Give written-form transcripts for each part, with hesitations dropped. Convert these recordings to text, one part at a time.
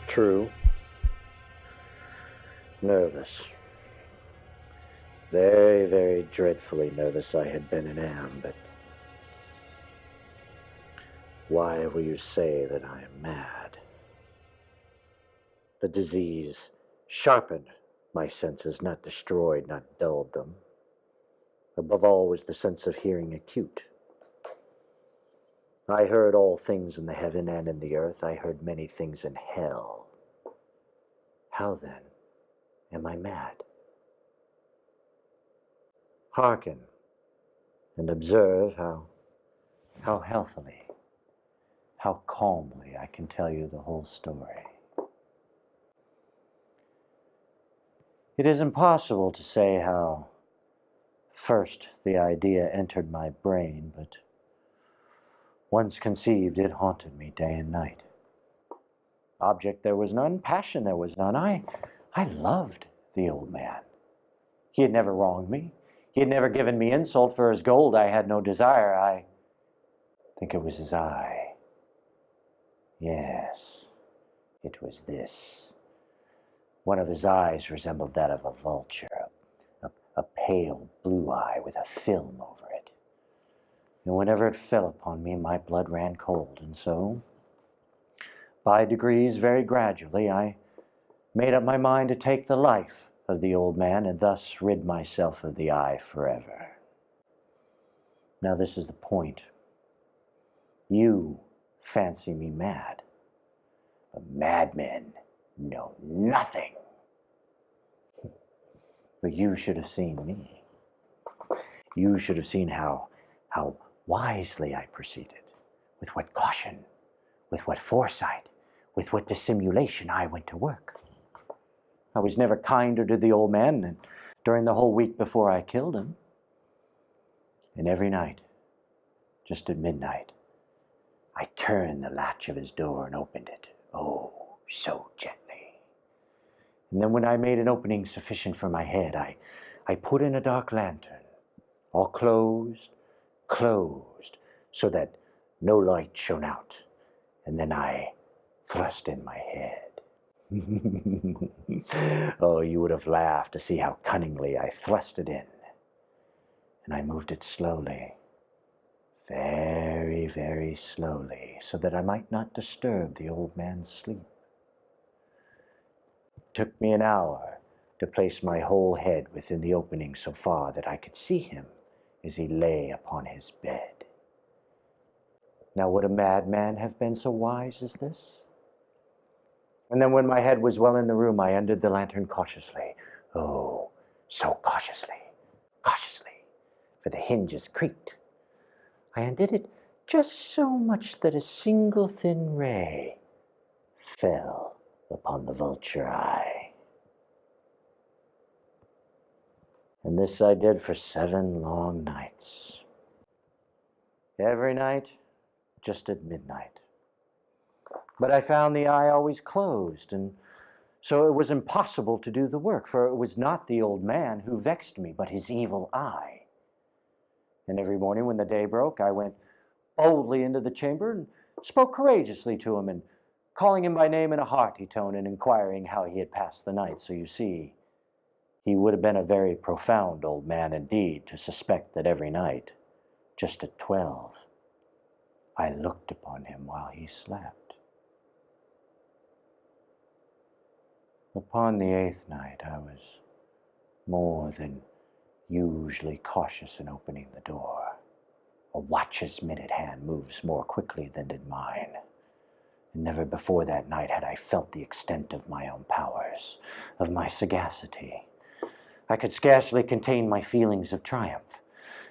True. Nervous. Very, very dreadfully nervous I had been and am, but why will you say that I am mad? The disease sharpened my senses, not destroyed, not dulled them. Above all was the sense of hearing acute. I heard all things in the heaven and in the earth. I heard many things in hell. How then am I mad? Hearken and observe how healthily, how calmly I can tell you the whole story. It is impossible to say how first the idea entered my brain, but once conceived, it haunted me day and night. Object there was none, passion there was none. I loved the old man. He had never wronged me. He had never given me insult. For his gold I had no desire. I think it was his eye. Yes, it was this. One of his eyes resembled that of a vulture, a pale blue eye with a film over it. And whenever it fell upon me, my blood ran cold. And so, by degrees, very gradually, I made up my mind to take the life of the old man and thus rid myself of the eye forever. Now this is the point. You fancy me mad, but madmen know nothing. But you should have seen me. You should have seen how wisely I proceeded, with what caution, with what foresight, with what dissimulation I went to work. I was never kinder to the old man than during the whole week before I killed him. And every night, just at midnight, I turned the latch of his door and opened it, oh, so gently. And then when I made an opening sufficient for my head, I put in a dark lantern, all closed, so that no light shone out. And then I thrust in my head. Oh, you would have laughed to see how cunningly I thrust it in. And I moved it slowly, very, very slowly, so that I might not disturb the old man's sleep. It took me an hour to place my whole head within the opening so far that I could see him as he lay upon his bed. Now would a madman have been so wise as this? And then when my head was well in the room, I undid the lantern cautiously. Oh, so cautiously, for the hinges creaked. I undid it just so much that a single thin ray fell upon the vulture eye. And this I did for 7 long nights. Every night, just at midnight. But I found the eye always closed, and so it was impossible to do the work, for it was not the old man who vexed me, but his evil eye. And every morning when the day broke, I went boldly into the chamber and spoke courageously to him, and calling him by name in a hearty tone and inquiring how he had passed the night. So you see, he would have been a very profound old man indeed to suspect that every night, just at 12, I looked upon him while he slept. Upon the 8th night, I was more than usually cautious in opening the door. A watch's minute hand moves more quickly than did mine. And never before that night had I felt the extent of my own powers, of my sagacity. I could scarcely contain my feelings of triumph.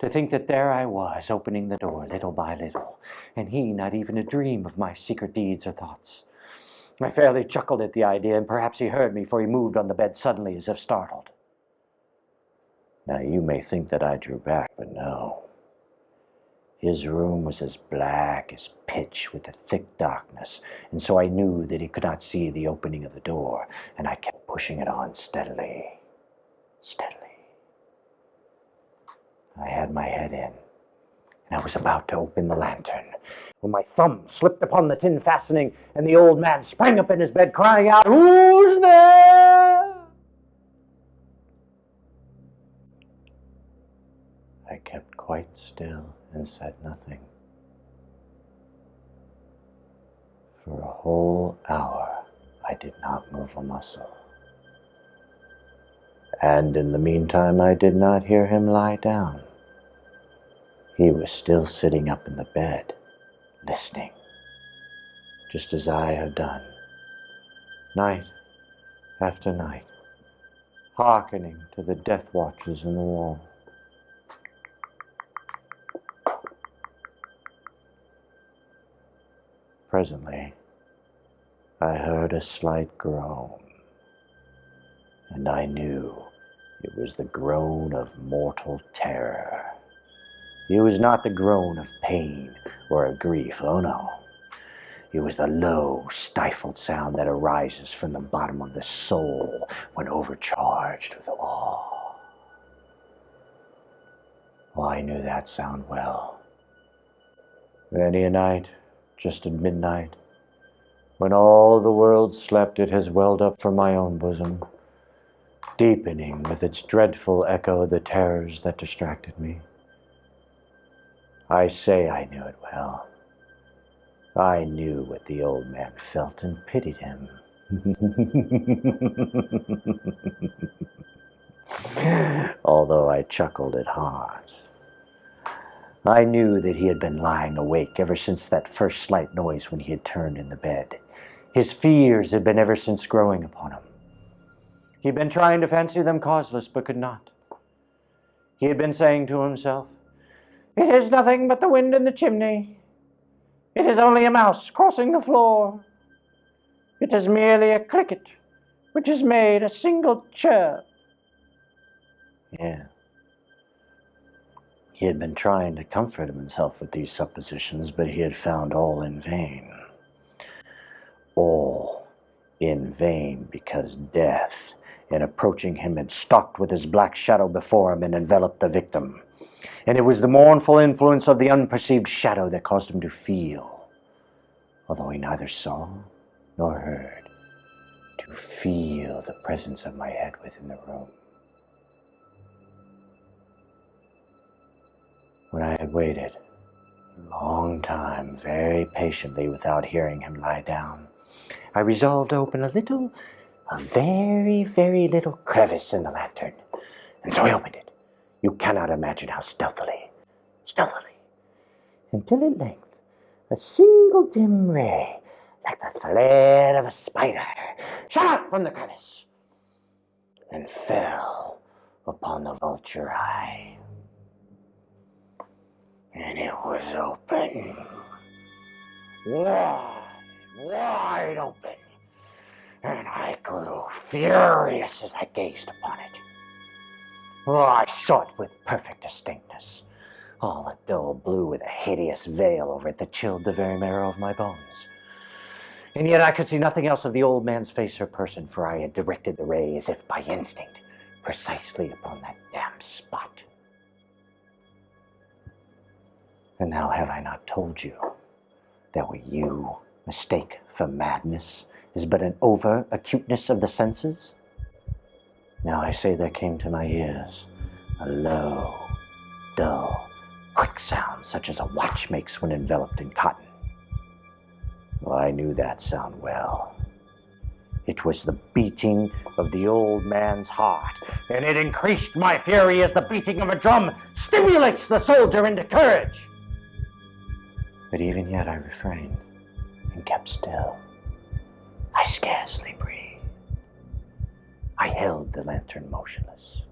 To think that there I was, opening the door little by little, and he not even a dream of my secret deeds or thoughts. I fairly chuckled at the idea, and perhaps he heard me, for he moved on the bed suddenly as if startled. Now you may think that I drew back, but no. His room was as black as pitch with a thick darkness, and so I knew that he could not see the opening of the door, and I kept pushing it on steadily. I had my head in, and I was about to open the lantern when my thumb slipped upon the tin fastening, and the old man sprang up in his bed, crying out, "Who's there?" I kept quite still and said nothing. For a whole hour, I did not move a muscle. And in the meantime, I did not hear him lie down. He was still sitting up in the bed, listening, just as I have done, night after night, hearkening to the death watches in the wall. Presently, I heard a slight groan, and I knew it was the groan of mortal terror. It was not the groan of pain or of grief, oh no. It was the low, stifled sound that arises from the bottom of the soul when overcharged with awe. Well, I knew that sound well. Many a night, just at midnight, when all the world slept, it has welled up from my own bosom, deepening with its dreadful echo the terrors that distracted me. I say I knew it well. I knew what the old man felt and pitied him. Although I chuckled at heart. I knew that he had been lying awake ever since that first slight noise when he had turned in the bed. His fears had been ever since growing upon him. He had been trying to fancy them causeless, but could not. He had been saying to himself, "It is nothing but the wind in the chimney. It is only a mouse crossing the floor. It is merely a cricket which has made a single chirp." Yeah. He had been trying to comfort himself with these suppositions, but he had found all in vain. All in vain, because death, in approaching him, had stalked with his black shadow before him and enveloped the victim. And it was the mournful influence of the unperceived shadow that caused him to feel, although he neither saw nor heard, to feel the presence of my head within the room. When I had waited a long time, very patiently, without hearing him lie down, I resolved to open a very, very little crevice in the lantern. And so I opened it. You cannot imagine how stealthily, until at length a single dim ray, like the thread of a spider, shot out from the crevice and fell upon the vulture eye. And it was open, wide open, and I grew furious as I gazed upon it. I saw it with perfect distinctness, all a dull blue with a hideous veil over it that chilled the very marrow of my bones. And yet I could see nothing else of the old man's face or person, for I had directed the ray, as if by instinct, precisely upon that damned spot. And now have I not told you that what you mistake for madness is but an over-acuteness of the senses? Now I say there came to my ears a low, dull, quick sound, such as a watch makes when enveloped in cotton. Well, I knew that sound well. It was the beating of the old man's heart, and it increased my fury as the beating of a drum stimulates the soldier into courage. But even yet I refrained and kept still. I scarcely breathed. I held the lantern motionless.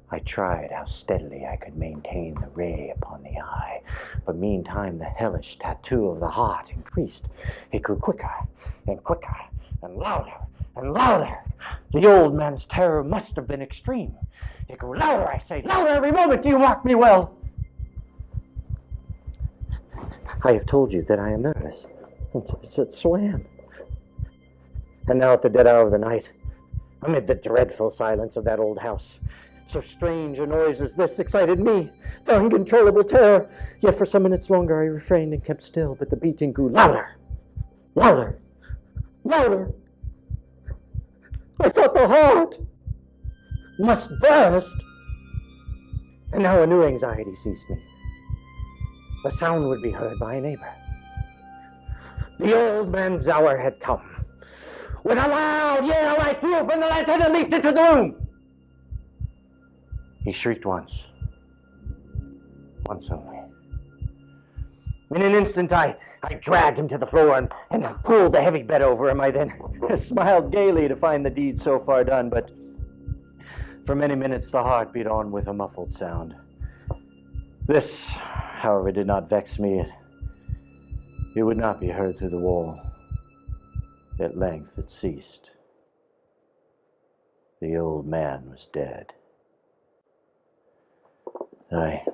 I tried how steadily I could maintain the ray upon the eye, but meantime the hellish tattoo of the heart increased. It grew quicker and quicker and louder and louder. The old man's terror must have been extreme. It grew louder, I say, louder every moment. Do you mark me well? I have told you that I am nervous, and so I am. And now at the dead hour of the night, amid the dreadful silence of that old house, So strange a noise as this excited me to uncontrollable terror. Yet for some minutes longer I refrained and kept still, but the beating grew louder, louder, louder. I thought the heart must burst. And now a new anxiety seized me. The sound would be heard by a neighbor. The old man Zauer had come. With a loud yell, I threw open the lantern and leaped into the room. He shrieked once only. In an instant, I dragged him to the floor and pulled the heavy bed over him. I then smiled gaily to find the deed so far done, but for many minutes the heart beat on with a muffled sound. This, however, did not vex me. It would not be heard through the wall. At length it ceased. The old man was dead. I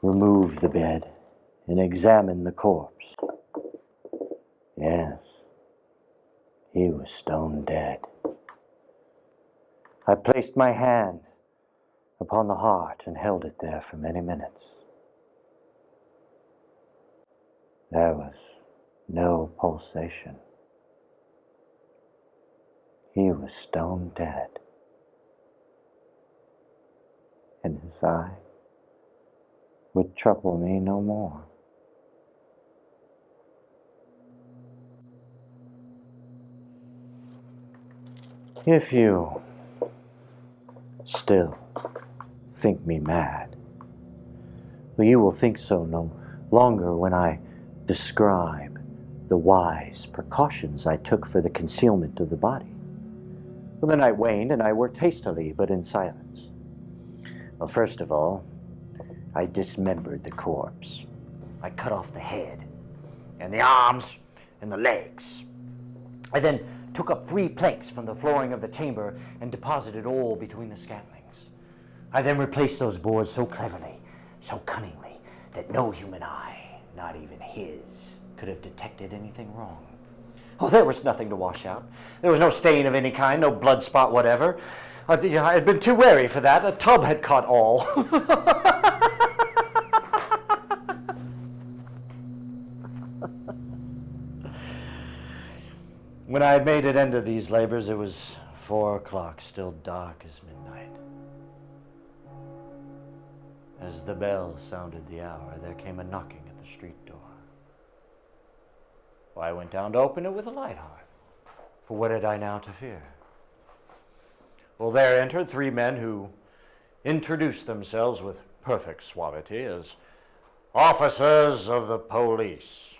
removed the bed and examined the corpse. Yes, he was stone dead. I placed my hand upon the heart and held it there for many minutes. There was no pulsation. He was stone dead, and his eye would trouble me no more. If you still think me mad, well, you will think so no longer when I describe the wise precautions I took for the concealment of the body. Well, the night waned, and I worked hastily, but in silence. Well, first of all, I dismembered the corpse. I cut off the head, and the arms, and the legs. I then took up 3 planks from the flooring of the chamber and deposited all between the scantlings. I then replaced those boards so cleverly, so cunningly, that no human eye, not even his, could have detected anything wrong. Oh, there was nothing to wash out. There was no stain of any kind, no blood spot whatever. I had been too wary for that. A tub had caught all. When I had made an end of these labors, it was 4 o'clock, still dark as midnight. As the bell sounded the hour, there came a knocking at the street door. Well, I went down to open it with a light heart, for what had I now to fear? Well, there entered 3 men who introduced themselves with perfect suavity as officers of the police.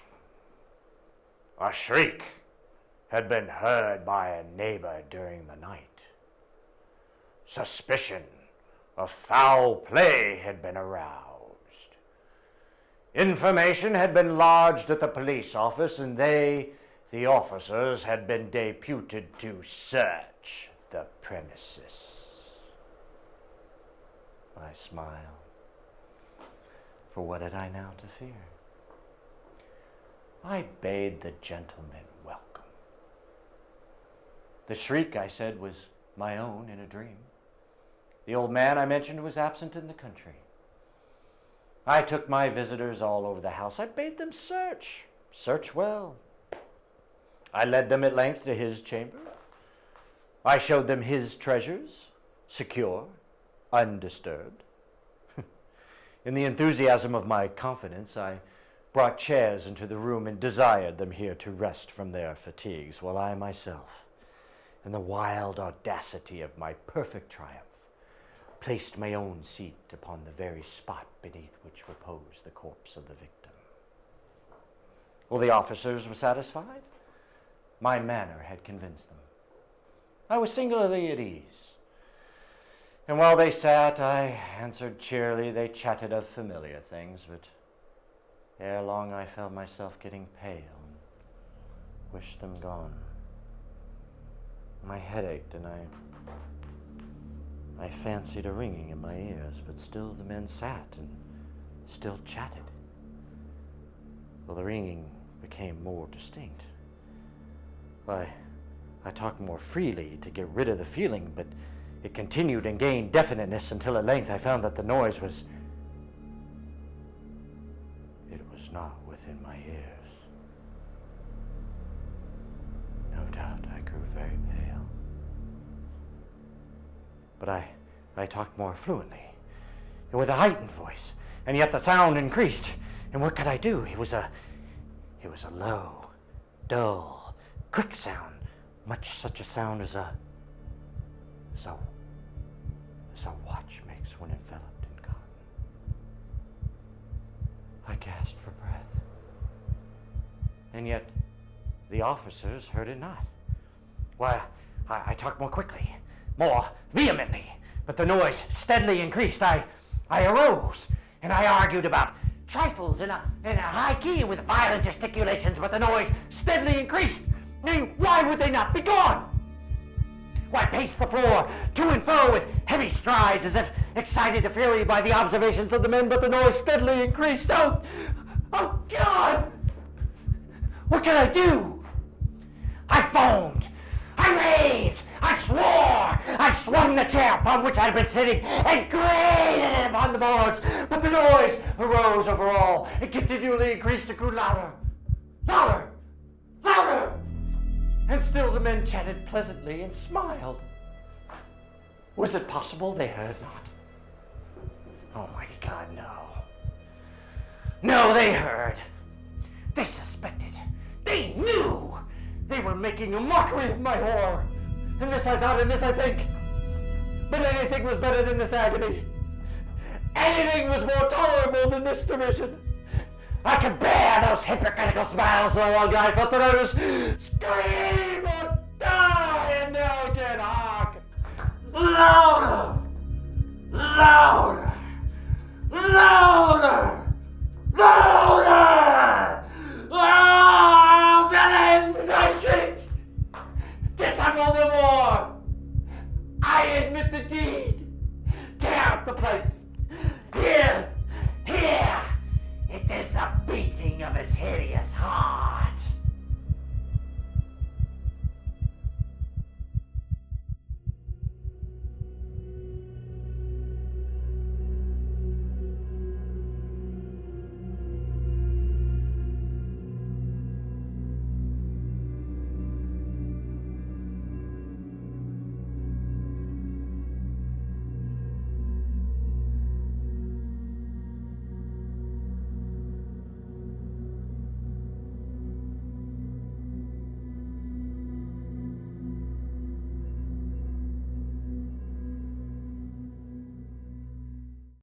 A shriek had been heard by a neighbor during the night. Suspicion of foul play had been aroused. Information had been lodged at the police office, and they, the officers, had been deputed to search the premises. I smiled, for what had I now to fear? I bade the gentlemen welcome. The shriek, I said, was my own in a dream. The old man I mentioned was absent in the country. I took my visitors all over the house. I bade them search well. I led them at length to his chamber. I showed them his treasures, secure, undisturbed. In the enthusiasm of my confidence, I brought chairs into the room and desired them here to rest from their fatigues, while I myself, in the wild audacity of my perfect triumph, placed my own seat upon the very spot beneath which reposed the corpse of the victim. Well, the officers were satisfied. My manner had convinced them. I was singularly at ease. And while they sat, I answered cheerily. They chatted of familiar things, but ere long I felt myself getting pale and wished them gone. My head ached, and I fancied a ringing in my ears, but still the men sat and still chatted. Well, the ringing became more distinct. I talked more freely to get rid of the feeling, but It continued and gained definiteness until at length I found that the noise was... It was not within my ears. No doubt I grew very pale. But I talked more fluently, and with a heightened voice, and yet the sound increased. And what could I do? It was a low, dull, quick sound, much such a sound as a watch makes when enveloped in cotton. I gasped for breath. And yet, the officers heard it not. Why, I talked more quickly, more vehemently, but the noise steadily increased. I arose, and I argued about trifles in a high key with violent gesticulations, but the noise steadily increased. Why would they not be gone? Why pace the floor to and fro with heavy strides as if excited to fury by the observations of the men, but the noise steadily increased. Oh God! What can I do? I foamed. I raved. I swore. I swung the chair upon which I had been sitting and grated it upon the boards, but the noise arose over all. It continually increased. It grew louder. Louder! Louder! And still the men chatted pleasantly and smiled. Was it possible they heard not? Almighty God, no. No, they heard. They suspected. They knew. They were making a mockery of my horror. And this I thought, and this I think. But anything was better than this agony. Anything was more tolerable than this derision. I could bear those hypocritical smiles no longer. I felt that I was scream or die, and now again, hark. Louder! Louder! Louder! Louder! Oh, villains! I shrieked. Dissemble no more. I admit the deed. Tear up the plates.